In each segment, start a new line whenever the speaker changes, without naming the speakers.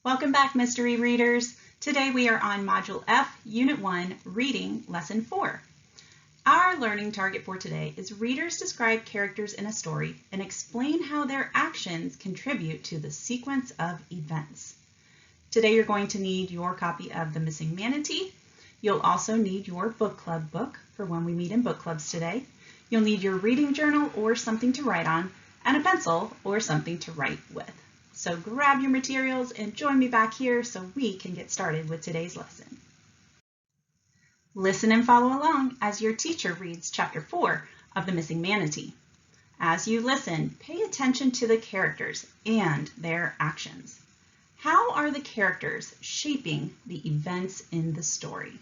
Welcome back, mystery readers. Today we are on Module F, Unit 1, Reading, Lesson 4. Our learning target for today is readers describe characters in a story and explain how their actions contribute to the sequence of events. Today you're going to need your copy of The Missing Manatee. You'll also need your book club book for when we meet in book clubs today. You'll need your reading journal or something to write on, and a pencil or something to write with. So grab your materials and join me back here so we can get started with today's lesson. Listen and follow along as your teacher reads Chapter 4 of The Missing Manatee. As you listen, pay attention to the characters and their actions. How are the characters shaping the events in the story?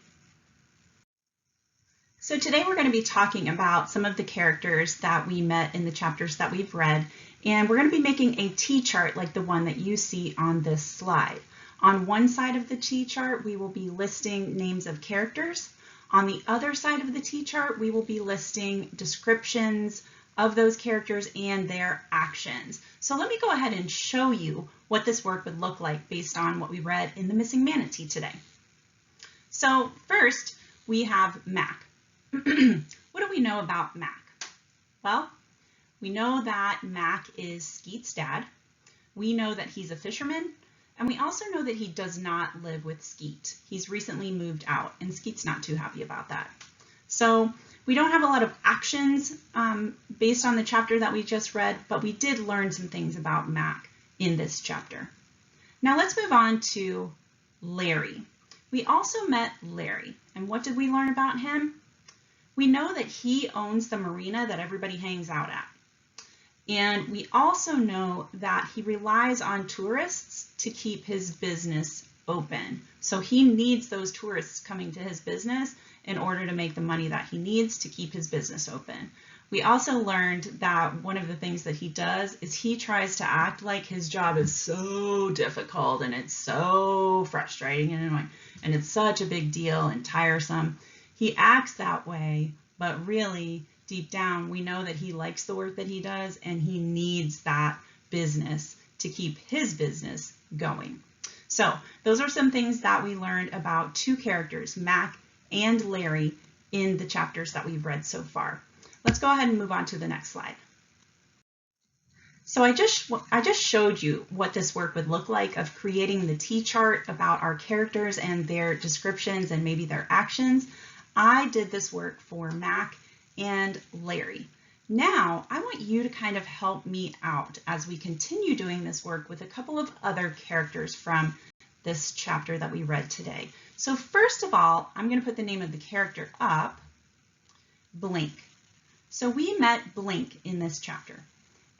So today we're going to be talking about some of the characters that we met in the chapters that we've read, and we're going to be making a T-chart like the one that you see on this slide. On one side of the T-chart, we will be listing names of characters. On the other side of the T-chart, we will be listing descriptions of those characters and their actions. So let me go ahead and show you what this work would look like based on what we read in The Missing Manatee today. So first, we have Mac. What do we know about Mac? Well, we know that Mac is Skeet's dad. We know that he's a fisherman, and we also know that he does not live with Skeet. He's recently moved out, and Skeet's not too happy about that. So we don't have a lot of actions based on the chapter that we just read, but we did learn some things about Mac in this chapter. Now let's move on to Larry. We also met Larry, and what did we learn about him? We know that he owns the marina that everybody hangs out at. And we also know that he relies on tourists to keep his business open. So he needs those tourists coming to his business in order to make the money that he needs to keep his business open. We also learned that one of the things that he does is he tries to act like his job is so difficult and it's so frustrating and annoying and it's such a big deal and tiresome. He acts that way, but really deep down, we know that he likes the work that he does and he needs that business to keep his business going. So those are some things that we learned about two characters, Mac and Larry, in the chapters that we've read so far. Let's go ahead and move on to the next slide. So I just showed you what this work would look like of creating the T-chart about our characters and their descriptions and maybe their actions. I did this work for Mac and Larry. Now I want you to kind of help me out as we continue doing this work with a couple of other characters from this chapter that we read today. So first of all, I'm going to put the name of the character up, Blink. So we met Blink in this chapter.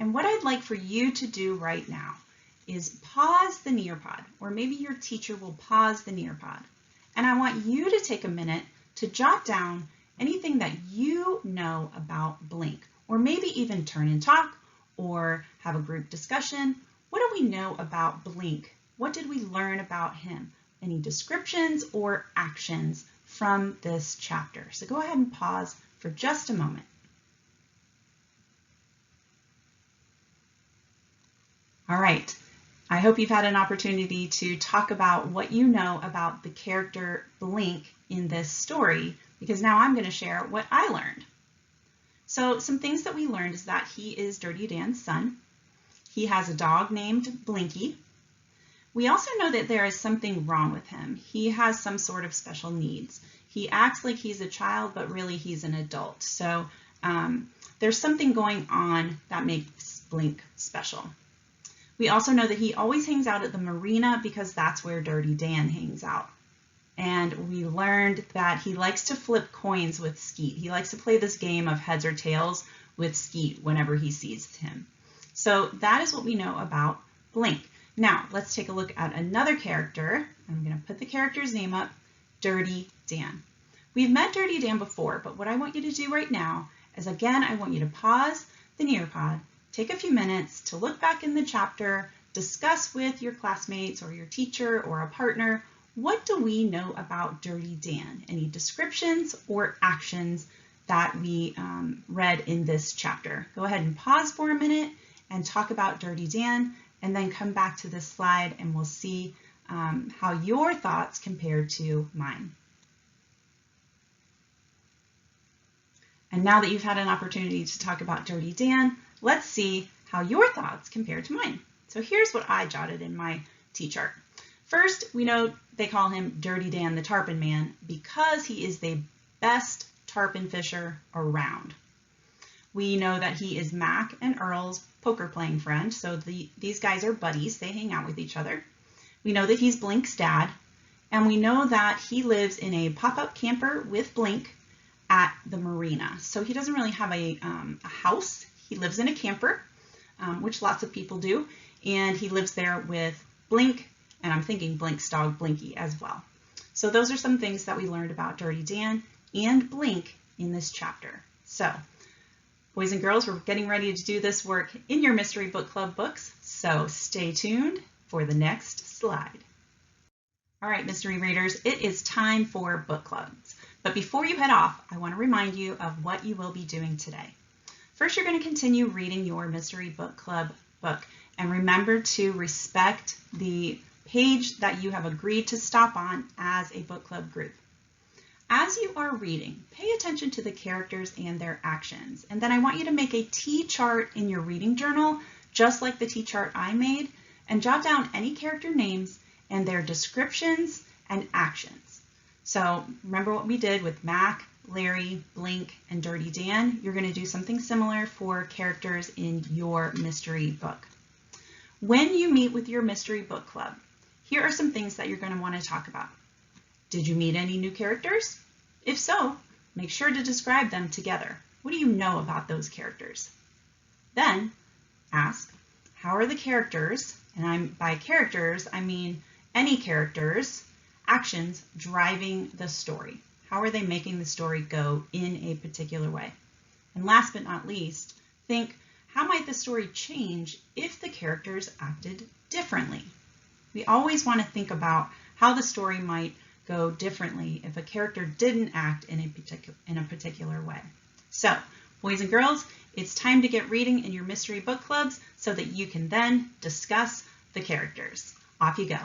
And what I'd like for you to do right now is pause the Nearpod, or maybe your teacher will pause the Nearpod. And I want you to take a minute to jot down anything that you know about Blink, or maybe even turn and talk or have a group discussion. What do we know about Blink? What did we learn about him? Any descriptions or actions from this chapter? So go ahead and pause for just a moment. All right, I hope you've had an opportunity to talk about what you know about the character Blink in this story, because now I'm going to share what I learned. So some things that we learned is that he is Dirty Dan's son. He has a dog named Blinky. We also know that there is something wrong with him. He has some sort of special needs. He acts like he's a child, but really he's an adult. So there's something going on that makes Blink special. We also know that he always hangs out at the marina because that's where Dirty Dan hangs out. And we learned that he likes to flip coins with Skeet. He likes to play this game of heads or tails with Skeet whenever he sees him. So that is what we know about Blink. Now let's take a look at another character. I'm going to put the character's name up, Dirty Dan. We've met Dirty Dan before, but what I want you to do right now is, again, I want you to pause the Nearpod, take a few minutes to look back in the chapter, discuss with your classmates or your teacher or a partner, what do we know about Dirty Dan? Any descriptions or actions that we read in this chapter? Go ahead and pause for a minute and talk about Dirty Dan, and then come back to this slide and we'll see how your thoughts compare to mine. And now that you've had an opportunity to talk about Dirty Dan, let's see how your thoughts compare to mine. So here's what I jotted in my T-chart. First, we know they call him Dirty Dan the Tarpon Man because he is the best tarpon fisher around. We know that he is Mac and Earl's poker playing friend, so these guys are buddies, they hang out with each other. We know that he's Blink's dad, and we know that he lives in a pop-up camper with Blink at the marina. So he doesn't really have a house, he lives in a camper, which lots of people do, and he lives there with Blink, and I'm thinking Blink's dog Blinky as well. So those are some things that we learned about Dirty Dan and Blink in this chapter. So, boys and girls, we're getting ready to do this work in your Mystery Book Club books, so stay tuned for the next slide. All right, mystery readers, it is time for book clubs. But before you head off, I want to remind you of what you will be doing today. First, you're going to continue reading your Mystery Book Club book, and remember to respect the page that you have agreed to stop on as a book club group. As you are reading, pay attention to the characters and their actions. And then I want you to make a T-chart in your reading journal, just like the T-chart I made, and jot down any character names and their descriptions and actions. So remember what we did with Mac, Larry, Blink, and Dirty Dan. You're going to do something similar for characters in your mystery book. When you meet with your mystery book club, here are some things that you're going to want to talk about. Did you meet any new characters? If so, make sure to describe them together. What do you know about those characters? Then ask, how are the characters, and by characters, I mean any characters, actions driving the story? How are they making the story go in a particular way? And last but not least, think, how might the story change if the characters acted differently? We always want to think about how the story might go differently if a character didn't act in a particular way. So, boys and girls, it's time to get reading in your mystery book clubs so that you can then discuss the characters. Off you go.